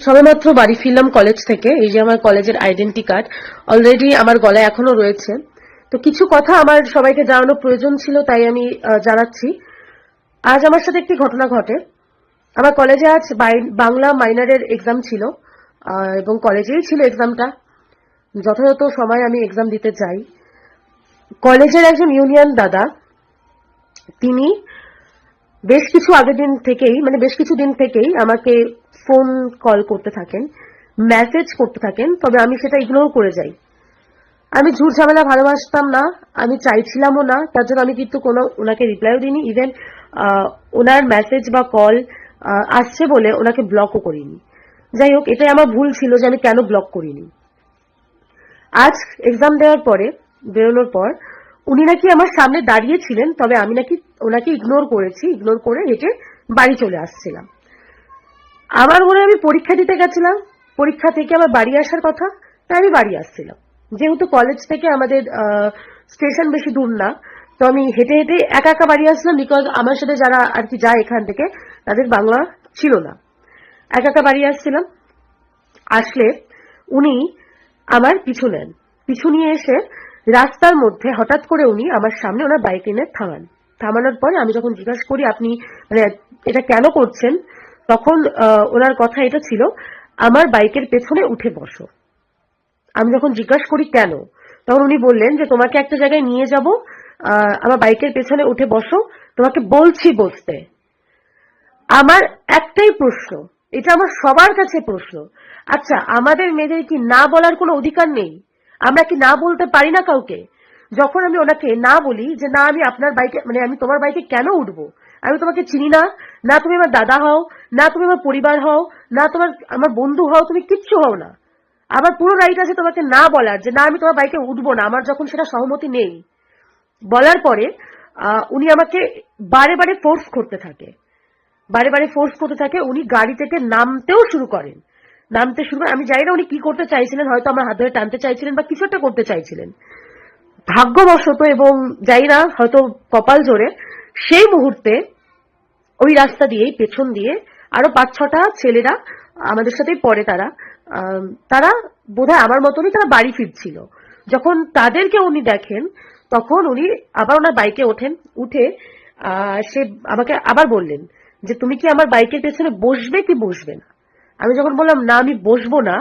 সবেমাত্র বাড়ি ফিরলাম কলেজ থেকে। এই যে আমার কলেজের আইডেন্টি কার্ড অলরেডি আমার গলায় এখনো রয়েছে। তো কিছু কথা আমার সবাইকে জানানো প্রয়োজন ছিল, তাই আমি জানাচ্ছি। আজ আমার সাথে একটি ঘটনা ঘটে। আমার কলেজে আজ বাংলা মাইনরের এক্সাম ছিল, এবং কলেজেই ছিল এক্সামটা। যথাযথ সময় আমি এক্সাম দিতে যাই। কলেজের একজন ইউনিয়ন দাদা, তিনি বেশ কিছু দিন থেকেই আমাকে ফোন কল করতে থাকেন, মেসেজ করতে থাকেন, তবে আমি সেটা ইগনোর করে যাই। আমি ঝুট ঝামেলা ভালোবাসতাম না, আমি চাইছিলামও না, তার জন্য আমি কিন্তু কোনো ওনাকে রিপ্লাইও দিইনি। ইভেন ওনার মেসেজ বা কল আসছে বলে ওনাকে ব্লকও করিনি। যাই হোক, এটাই আমার ভুল ছিল যে আমি কেন ব্লক করিনি। আজ এক্সাম দেওয়ার পরে বেরোনোর পর উনি নাকি আমার সামনে দাঁড়িয়েছিলেন, তবে আমি নাকি ওনাকে ইগনোর করেছি। ইগনোর করে হেঁটে বাড়ি চলে আসছিলাম। আমার মনে হয় আমি পরীক্ষা দিতে গেছিলাম, পরীক্ষা থেকে আমার বাড়ি আসার কথা, তাই আমি বাড়ি আসছিলাম। যেহেতু কলেজ থেকে আমাদের স্টেশন বেশি দূর না, তো আমি হেঁটে হেঁটে একা একা বাড়ি আসলাম, বিকজ আমার সাথে যারা আর কি যায় এখান থেকে তাদের বাংলা ছিল না। একা একা বাড়ি আসছিলাম। আসলে উনি আমার পিছু নেন। পিছু নিয়ে এসে রাস্তার মধ্যে হঠাৎ করে উনি আমার সামনে ওনার বাইক এনে থামান। থামানোর পরে আমি যখন জিজ্ঞাসা করি আপনি মানে এটা কেন করছেন, তখন ওনার কথা এটা ছিল, আমার বাইকের পেছনে উঠে বসো। আমি যখন জিজ্ঞাসা করি কেন, তখন উনি বললেন যে তোমাকে একটা জায়গায় নিয়ে যাব, আমার বাইকের পেছনে উঠে বসো, তোমাকে বলছি বসতে। আমার একটাই প্রশ্ন, এটা আমার সবার কাছে প্রশ্ন, আচ্ছা আমাদের মেয়েদের কি না বলার কোনো অধিকার নেই? আমরা কি না বলতে পারি না কাউকে? যখন আমি ওনাকে না বলি যে না আমি আপনার বাইকে আমি তোমার বাইকে কেন উঠবো, আমি তোমাকে চিনি না, না তুমি আমার দাদা হও, না তুমি আমার পরিবার হও, না আমার বন্ধু হও, তুমি কিচ্ছু হও না, আমার পুরো রাইট আছে তোমাকে না বলার যে না আমি তোমার বাইকে উঠবো না, আমার যখন সেটা সহমতি নেই। বলার পরে উনি আমাকে বারে বারে ফোর্স করতে থাকে, উনি গাড়ি থেকে নামতেও শুরু করেন। আমি জানি না উনি কি করতে চাইছিলেন, হয়তো আমার হাত ধরে টানতে চাইছিলেন বা কিছু একটা করতে চাইছিলেন। ভাগ্যবশত এবং জানি না হয়তো কপাল জোরে সেই মুহূর্তে ওই রাস্তা দিয়েই পেছন দিয়ে আরো 5-6টা ছেলেরা আমাদের সাথেই পড়ে, তারা বোধহয় আমার মতনই তারা বাড়ি ফিরছিল। যখন তাদেরকে উনি দেখেন, তখন উনি আবার ওনার বাইকে ওঠেন। উঠে সে আমাকে আবার বললেন যে তুমি কি আমার বাইকের পেছনে বসবে কি বসবে না। আমি যখন বললাম না আমি বসবো না,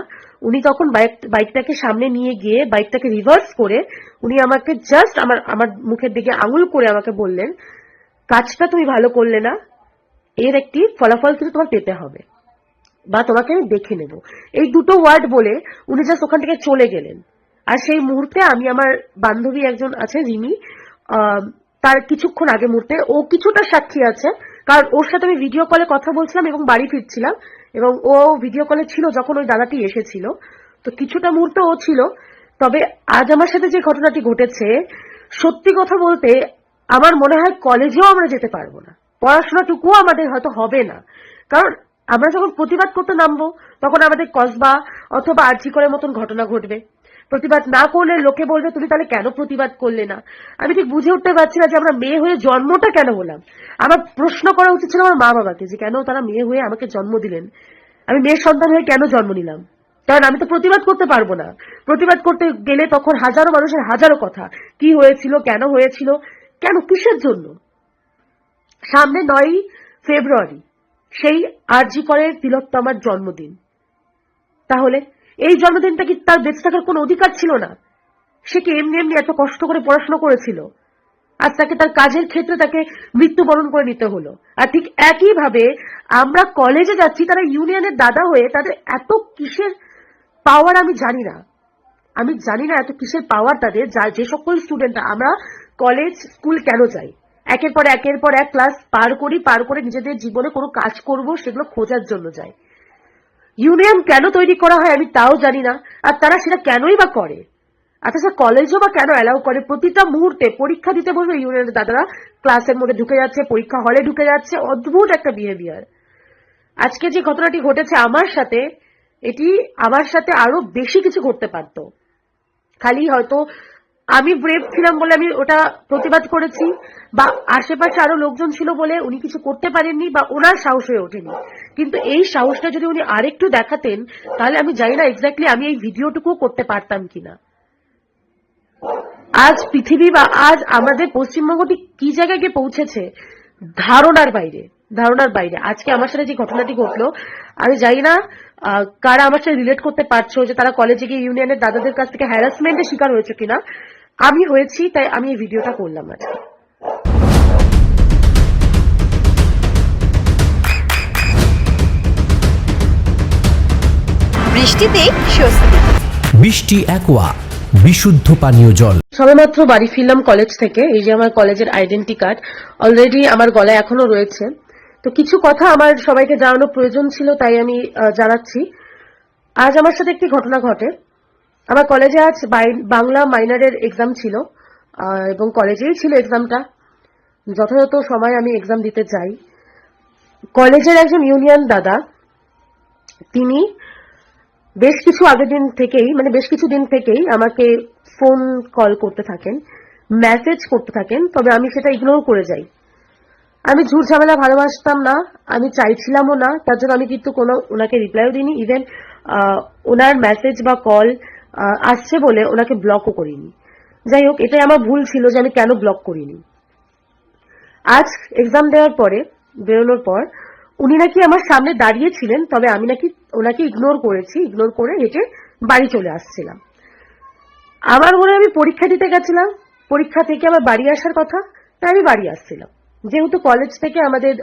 উনি তখন বাইকটাকে সামনে নিয়ে গিয়ে বাইকটাকে রিভার্স করে উনি আমাকে জাস্ট আমার মুখের দিকে আঙুল করে আমাকে বললেন, কাজটা তুমি ভালো করলে না, এর একটি ফলাফল কিন্তু তোমার পেতে হবে, বা তোমাকে আমি দেখে নেব। এই দুটো ওয়ার্ড বলে উনি জাস্ট ওখান থেকে চলে গেলেন। আর সেই মুহূর্তে আমি আমার বান্ধবী একজন আছে রিমি, তার কিছুক্ষণ আগে মুহূর্তে ও কিছুটা সাক্ষী আছে, কারণ ওর সাথে আমি ভিডিও কলে কথা বলছিলাম এবং বাড়ি ফিরছিলাম, এবং ও ভিডিও কলে ছিল যখন ওই দাদাটি এসেছিল, তো কিছুটা মুহূর্তে ও ছিল। তবে আজ আমার সাথে যে ঘটনাটি ঘটেছে, সত্যি কথা বলতে আমার মনে হয় কলেজেও আমরা যেতে পারবো না, পড়াশোনাটুকুও আমাদের হয়তো হবে না। কারণ আমরা যখন প্রতিবাদ করতে নামবো তখন আমাদের কসবা অথবা আরজি করের মতন ঘটনা ঘটবে। প্রতিবাদ না করলে লোকে বলবে তুমি তাহলে কেন প্রতিবাদ করলে না। আমি ঠিক বুঝে উঠতে পারছি না যে আমরা মেয়ে হয়ে জন্মটা কেন হলাম। আমার প্রশ্ন করা উচিত ছিল আমার মা বাবাকে, যে কেন তারা মেয়ে হয়ে আমাকে জন্ম দিলেন, আমি মেয়ের সন্তান হয়ে কেন জন্ম নিলাম। কারণ আমি তো প্রতিবাদ করতে পারবো না। প্রতিবাদ করতে গেলে তখন হাজারো মানুষের হাজারো কথা, কি হয়েছিল, কেন হয়েছিল, কেন, কিসের জন্য। সামনে 9ই ফেব্রুয়ারি সেই আরজি করের তিলোত্তমার জন্মদিন। তাহলে এই জন্মদিনটা কি তার বেঁচে থাকার কোনো অধিকার ছিল না? সে কি এমনি এমনি এত কষ্ট করে পড়াশোনা করেছিল, আর তাকে তার কাজের ক্ষেত্রে তাকে মৃত্যুবরণ করে নিতে হলো। আর ঠিক একইভাবে আমরা কলেজে যাচ্ছি, তারা ইউনিয়নের দাদা হয়ে তাদের এত কিসের পাওয়ার আমি জানি না এত কিসের পাওয়ার তাদের, যে সকল স্টুডেন্টরা আমরা কলেজ স্কুল কেন যাই, একের পর এক ক্লাস পার করে নিজেদের জীবনে কোনো কাজ করব সেগুলো খোঁজার জন্য যাই। ইউনিয়ন কেন তৈরি করা হয় আমি তাও জানি না, আর তারা সেটা কেনই বা করে। অথচ কলেজও বা কেন অ্যালাউ করে প্রতিটা মুহূর্তে পরীক্ষা দিতে বলবে ইউনিয়নের দাদারা ক্লাসের মধ্যে ঢুকে যাচ্ছে, পরীক্ষা হলে ঢুকে যাচ্ছে, অদ্ভুত একটা বিহেভিয়ার। আজকে যে ঘটনাটি ঘটেছে আমার সাথে, এটি আমার সাথে আরো বেশি কিছু ঘটতে পারতো। খালি হয়তো আমি ব্রেভ ছিলাম বলে আমি ওটা প্রতিবাদ করেছি, বা আশেপাশে আরো লোকজন ছিল বলে উনি কিছু করতে পারেননি, বা ওনার সাহস হয়ে ওঠেনি। কিন্তু এই সাহসটা যদি উনি আরেকটু দেখাতেন, তাহলে আমি জানি না এক্স্যাক্টলি আমি এই ভিডিওটুকুও করতে পারতাম কিনা। আজ পৃথিবী বা আজ আমাদের পশ্চিমবঙ্গটি কি জায়গায় গিয়ে পৌঁছেছে, ধারণার বাইরে, ধারণার বাইরে। আজকে আমার সাথে যে ঘটনাটি ঘটলো, আমি জানি না কারা আমার সাথে রিলেট করতে পারছো যে তারা কলেজে গিয়ে ইউনিয়নের দাদাদের কাছ থেকে হ্যারাসমেন্টের শিকার হয়েছে কিনা। আমি হয়েছি, তাই আমি এই ভিডিওটা করলাম আজকে। বৃষ্টিতে স্বস্তি। বৃষ্টি অ্যাকোয়া বিশুদ্ধ পানীয় জল। সবেমাত্র বাড়ি ফিরলাম কলেজ থেকে। এই যে আমার কলেজের আইডেন্টি কার্ড অলরেডি আমার গলায় এখনো রয়েছে। তো কিছু কথা আমার সবাইকে জানানো প্রয়োজন ছিল, তাই আমি জানাচ্ছি। আজ আমার সাথে একটি ঘটনা ঘটে। আমার কলেজে আজ বাংলা মাইনরের এক্সাম ছিল, এবং কলেজেই ছিল এক্সামটা। যথাযথ সময় আমি এক্সাম দিতে যাই। কলেজের একজন ইউনিয়ন দাদা, তিনি বেশ কিছু দিন থেকেই আমাকে ফোন কল করতে থাকেন, মেসেজ করতে থাকেন, তবে আমি সেটা ইগনোর করে যাই। আমি ঝুট ঝামেলা ভালোবাসতাম না, আমি চাইছিলামও না, তার জন্য আমি কিন্তু কোনো ওনাকে রিপ্লাইও দিইনি। ইভেন ওনার মেসেজ বা কল আসছে বলে ওনাকে ব্লকও করিনি। যাই হোক, এটাই আমার ভুল ছিল যে আমি কেন ব্লক করিনি। আজ এক্সাম দেওয়ার পরে বেরোনোর পর উনি নাকি আমার সামনে দাঁড়িয়েছিলেন, তবে আমি নাকি ওনাকে ইগনোর করেছি, ইগনোর করে হেঁটে বাড়ি চলে আসছিলাম। আমার মনে হয় আমি পরীক্ষা দিতে গেছিলাম, পরীক্ষা থেকে আমার বাড়ি আসার কথা, তাই আমি বাড়ি আসছিলাম। যেহেতু কলেজ থেকে আমাদের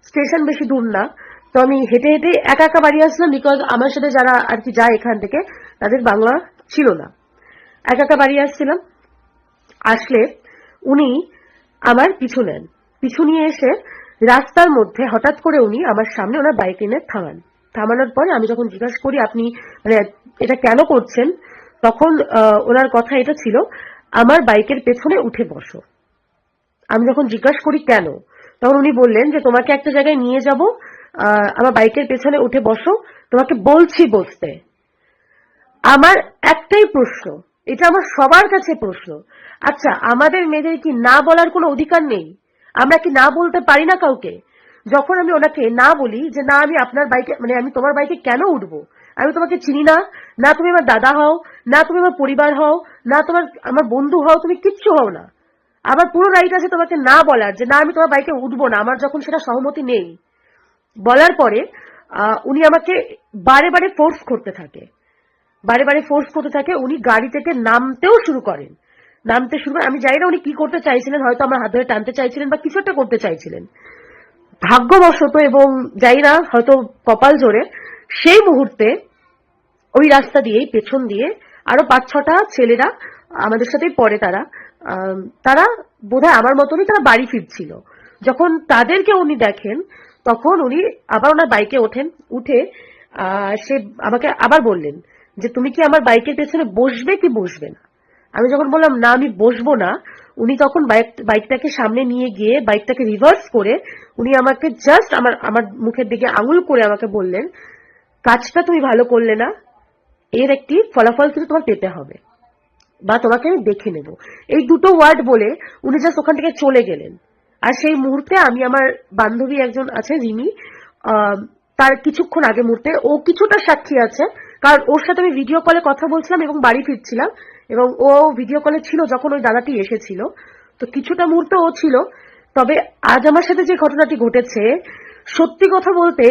স্টেশন বেশি দূর না, তো আমি হেঁটে হেঁটে একা একা বাড়ি আসলাম, বিকজ আমার সাথে যারা আর কি যায় এখান থেকে তাদের বাংলা ছিল না। একা একা বাড়ি আসছিলাম। আসলে উনি আমার পিছু নেন, পিছু নিয়ে এসে রাস্তার মধ্যে হঠাৎ করে উনি আমার সামনে ওনার বাইক এনে থামান। থামানোর পরে আমি যখন জিজ্ঞাসা করি আপনি মানে এটা কেন করছেন, তখন ওনার কথা এটা ছিল, আমার বাইকের পেছনে উঠে বসো। আমি যখন জিজ্ঞাসা করি কেন, তখন উনি বললেন যে তোমাকে একটা জায়গায় নিয়ে যাব, আমার বাইকের পেছনে উঠে বসো, তোমাকে বলছি বসতে। আমার একটাই প্রশ্ন, এটা আমার সবার কাছে প্রশ্ন, আচ্ছা আমাদের মেয়েদের কি না বলার কোনো অধিকার নেই? আমরা কি না বলতে পারি না কাউকে? যখন আমি ওনাকে না বলি যে না আমি আপনার বাইকে আমি তোমার বাইকে কেন উঠবো, আমি তোমাকে চিনি না, না তুমি আমার দাদা হও, না তুমি আমার পরিবার হও, না আমার বন্ধু হও, তুমি কিচ্ছু হও না। আমার পুরো রাইট আছে তোমাকে না বলার যে না আমি তোমার বাইকে উঠবো না, আমার যখন সেটা সহমতি নেই। বলার পরে উনি আমাকে বারে বারে ফোর্স করতে থাকে, বারে বারে ফোর্স করতে থাকে। উনি গাড়ি থেকে নামতে শুরু করেন। আমি জানি না উনি কি করতে চাইছিলেন, হয়তো আমার হাত ধরে টানতে চাইছিলেন বা কিছু একটা করতে চাইছিলেন। ভাগ্যবশত এবং জানি না হয়তো কপাল জোরে সেই মুহূর্তে ওই রাস্তা দিয়েই পেছন দিয়ে আরো 5-6টা ছেলেরা আমাদের সাথেই পড়ে, তারা বোধহয় আমার মতনই তারা বাড়ি ফিরছিল। যখন তাদেরকে উনি দেখেন, তখন উনি আবার ওনার বাইকে ওঠেন, উঠে সে আমাকে আবার বললেন যে তুমি কি আমার বাইকের পেছনে বসবে কি বসবে না। আমি যখন বললাম না আমি বসবো না, উনি তখন বাইকটাকে সামনে নিয়ে গিয়ে বাইকটাকে রিভার্স করে উনি আমাকে জাস্ট আমার মুখের দিকে আঙুল করে আমাকে বললেন, কাজটা তুমি ভালো করলে না, এর একটি ফলাফল কিন্তু তোমার পেতে হবে, বা তোমাকে আমি দেখে নেব। এই দুটো ওয়ার্ড বলে উনি জাস্ট ওখান থেকে চলে গেলেন। আর সেই মুহূর্তে আমি আমার বান্ধবী একজন আছে রিমি, তার কিছুক্ষণ আগে মুহূর্তে ও কিছুটা সাক্ষী আছে, কারণ ওর সাথে আমি ভিডিও কলে কথা বলছিলাম এবং বাড়ি ফিরছিলাম, এবং ও ভিডিও কলে ছিল যখন ওই দাদাটি এসেছিল, তো কিছুটা মুহূর্তে ও ছিল। তবে আজ আমার সাথে যে ঘটনাটি ঘটেছে, সত্যি কথা বলতে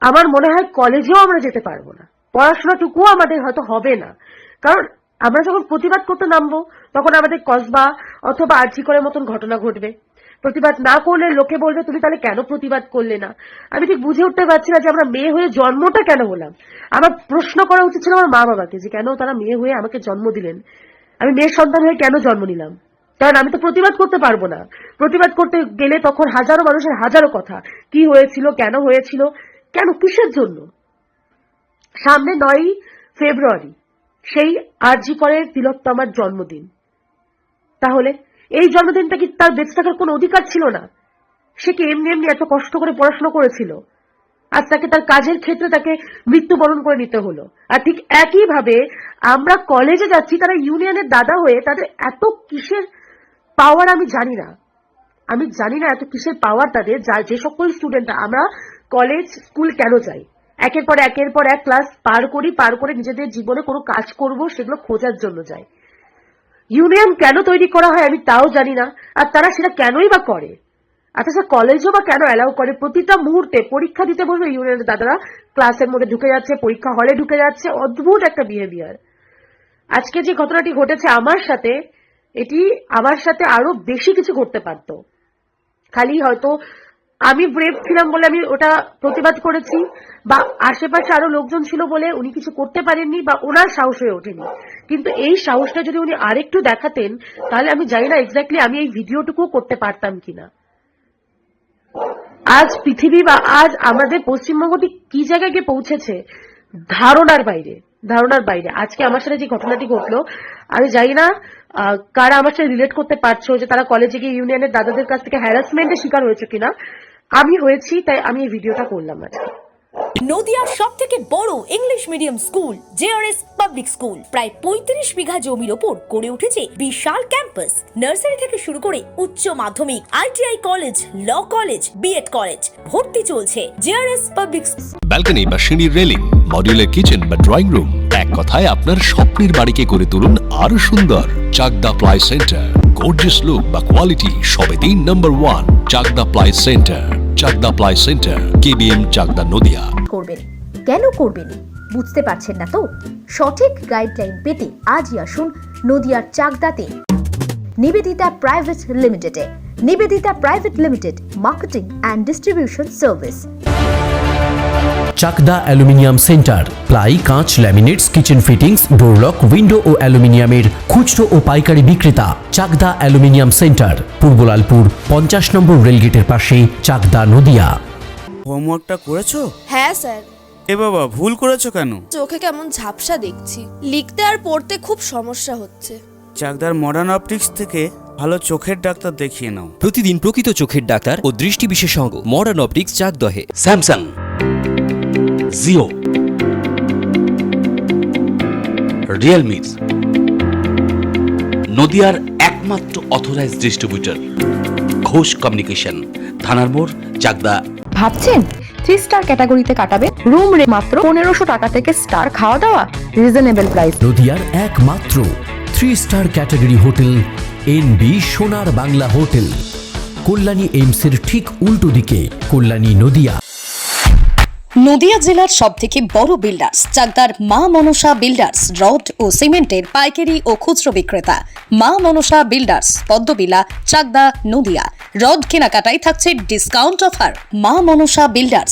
আমার মনে হয় কলেজেও আমরা যেতে পারবো না, পড়াশোনাটুকুও আমাদের হয়তো হবে না। কারণ আমরা যখন প্রতিবাদ করতে নামবো, তখন আমাদের কসবা অথবা আরজি করের মতন ঘটনা ঘটবে। প্রতিবাদ না করলে লোকে বলবে তুমি তাহলে কেন প্রতিবাদ করলে না। আমি ঠিক বুঝে উঠতে পারছি না যে আমরা মেয়ে হয়ে জন্মটা কেন হলাম। আমার প্রশ্ন করা উচিত ছিল আমার মা বাবাকে, যে কেন তারা মেয়ে হয়ে আমাকে জন্ম দিলেন, আমি মেয়ের সন্তান হয়ে কেন জন্ম নিলাম। কারণ আমি তো প্রতিবাদ করতে পারবো না। প্রতিবাদ করতে গেলে তখন হাজারো মানুষের হাজারো কথা, কি হয়েছিল, কেন হয়েছিল, কেন, কিসের জন্য। সামনে 9ই ফেব্রুয়ারি সেই আরজি করের তিলোত্তমার জন্মদিন। তাহলে এই জন্মদিনটা কি তার বেঁচে থাকার কোনো অধিকার ছিল না? সে কি এমনি এমনি এত কষ্ট করে পড়াশোনা করেছিল? আজ তাকে তার কাজের ক্ষেত্রে তাকে মৃত্যুবরণ করে নিতে হলো। আর ঠিক একইভাবে আমরা কলেজে যাচ্ছি, তারা ইউনিয়নের দাদা হয়ে তাদের এত কিসের পাওয়ার আমি জানি না, এত কিসের পাওয়ার তাদের, যে সকল স্টুডেন্টরা আমরা কলেজ স্কুল কেন যাই, একের পর এক ক্লাস পার করে নিজেদের জীবনে কোনো কাজ করব সেগুলো খোঁজার জন্য যাই। ইউনিয়ন কেন তৈরি করা হয় আমি তাও জানি না, আর তারা সেটা কেনই বা করে। আচ্ছা, কলেজও বা কেন অ্যালাউ করে? প্রতিটা মুহূর্তে পরীক্ষা দিতে বসবে ইউনিয়নের দাদারা ক্লাসের মধ্যে ঢুকে যাচ্ছে, পরীক্ষা হলে ঢুকে যাচ্ছে, অদ্ভুত একটা বিহেভিয়ার। আজকে যে ঘটনাটি ঘটেছে আমার সাথে, এটি আমার সাথে আরো বেশি কিছু ঘটতে পারত। খালি হয়তো আমি ব্রেভ ছিলাম বলে আমি ওটা প্রতিবাদ করেছি, বা আশেপাশে আরো লোকজন ছিল বলে উনি কিছু করতে পারেননি, বা ওনার সাহস হয়ে ওঠেনি। কিন্তু এই সাহসটা যদি উনি আরেকটু দেখাতেন, তাহলে আমি জানি না এক্স্যাক্টলি আমি এই ভিডিওটুকু করতে পারতাম কিনা। আজ পৃথিবী বা আজ আমাদের পশ্চিমবঙ্গটি কি জায়গায় গিয়ে পৌঁছেছে, ধারণার বাইরে। আজকে আমার সাথে যে ঘটনাটি ঘটলো, আমি জানি না কারা আমার সাথে রিলেট করতে পারছো যে তারা কলেজে গিয়ে ইউনিয়নের দাদাদের কাছ থেকে হ্যারাসমেন্টের শিকার হয়েছে কিনা। আমি হয়েছি, তাই আমি এই ভিডিওটা করলাম আজকে। নদিয়ার সবথেকে বড় English medium school JRS public school প্রায় ৩৫ বিঘা জমির ওপর গড়ে উঠেছে বিশাল ক্যাম্পাস। নার্সারি থেকে শুরু করে উচ্চ মাধ্যমিক, ITI college, law college, BEd college, ভর্তি চলছে জেআরএস পাবলিক। ব্যালকনি বা সিঁড়ির রেলিং, মডিউলার কিচেন বা ড্রয়িং রুম, এক কথায় আপনার স্বপ্নের বাড়িকে করে তুলুন আরো সুন্দর। Chakdaha ply centre, gorgeous look বা কোয়ালিটি সবেতেই number 1। Chakdaha ply centre, Chakdaha ply centre, KBM, Chakdaha, Nadia. করবেন কেন করবেন বুঝতে পারছেন না তো? সঠিক গাইডলাইন পেতে আজই আসুন নদিয়ার চাকদাতে নিবেদিতা প্রাইভেট লিমিটেডে। Nivedita private limited, marketing and distribution service. Chakdah aluminium centre, ply, কাঁচ, laminates, kitchen fittings, door lock, window ও অ্যালুমিনিয়ামের খুচরো ও পাইকারি বিক্রেতা। Chakdah aluminium centre, Purbalalpur 50 number রেলগেটের পাশে, চাকদা, নদিয়া। হোমওয়ার্কটা করেছো? হ্যাঁ স্যার। এ বাবা, ভুল করেছো কেন? চোখে কেমন ঝাপসা দেখছি, লিখতে আর পড়তে খুব সমস্যা হচ্ছে। চাকদার মডার্ন অপটিক্স থেকে ভালো চোখের ডাক্তার দেখিয়ে নাও। প্রতিদিন প্রকৃত চোখের ডাক্তার ও দৃষ্টি বিশেষজ্ঞ মডার্ন অপটিক্স, চাকদহে। স্যামসাং, জিও, রিয়েলমি, নদিয়ার একমাত্র অথরাইজড ডিস্ট্রিবিউটর ঘোষ কমিউনিকেশন, থানার মোড়, চাকদা। ভাবছেন 3 স্টার ক্যাটাগরিতে কাটাবে? রুম রে মাত্র 1500 টাকা থেকে স্টার, খাওয়া দাওয়া রিজনেবল প্রাইস। নদিয়ার একমাত্র 3 স্টার ক্যাটাগরি হোটেল এনবি সোনার বাংলা হোটেল, কল্যাণী এইমসের ঠিক উল্টো দিকে, কল্যাণী, নদিয়া। নদিয়া জেলার সবথেকে বড় বিল্ডার্স চাকদার মা মনসা বিল্ডার্স, রড ও সিমেন্টের পাইকারি ও খুচরো বিক্রেতা। মা মনসা বিল্ডার্স, পদ্মবিলা, চাকদা, নদিয়া। রড কেনাকাটায় থাকছে ডিসকাউন্ট অফার। মা মনসা বিল্ডার্স,